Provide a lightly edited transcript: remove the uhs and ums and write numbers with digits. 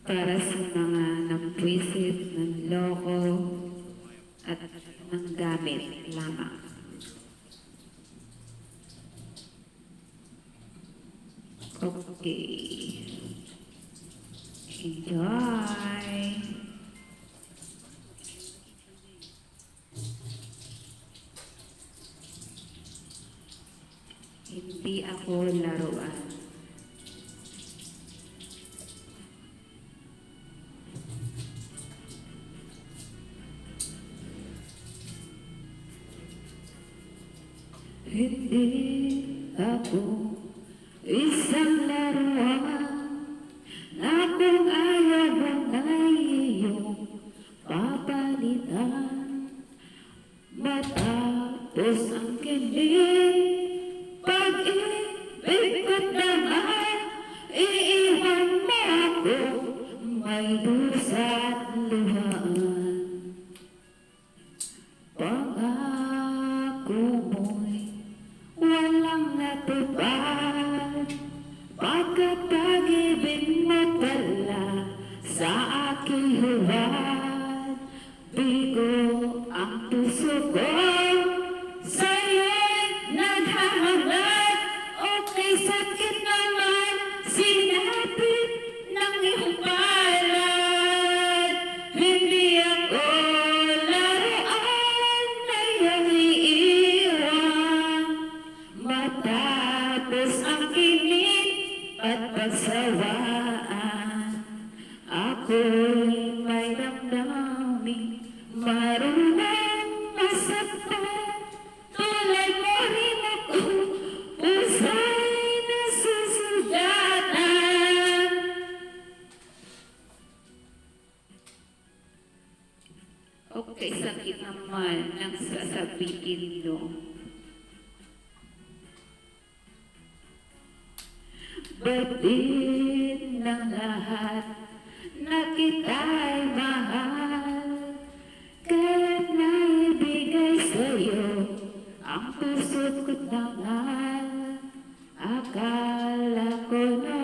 para sa mga nagpwisit, nanloko, at nanggamit lamang. Okay. Enjoy! Hindi ako laruan. Hindi ako isang laruan na kung ayaw mo ay iyong papalitan. Matapos ang kilig, pag-ibig ko naman, iiwan mo ako, may dusa't luhaan. Pangako mo'y walang natupad, pagkat pag-ibig mo pala sa aking huwad. Bigo ang puso ko, sa'yo'y naghahanap, okay sakit naman, sinapit ng iyong palad. Hindi ako laruan na iyong iiwan, matapos ang kinig at pagsawaan. Ako'y may damdamin, marunong masaktan, tulad mo rin ako, pusa'y nasusugatan. Okay, sakit naman ng sasabihin mo. Batin ng lahat na kita'y mahal, kaya't naibigay sa'yo ang puso't ko't dangal. Akala ko na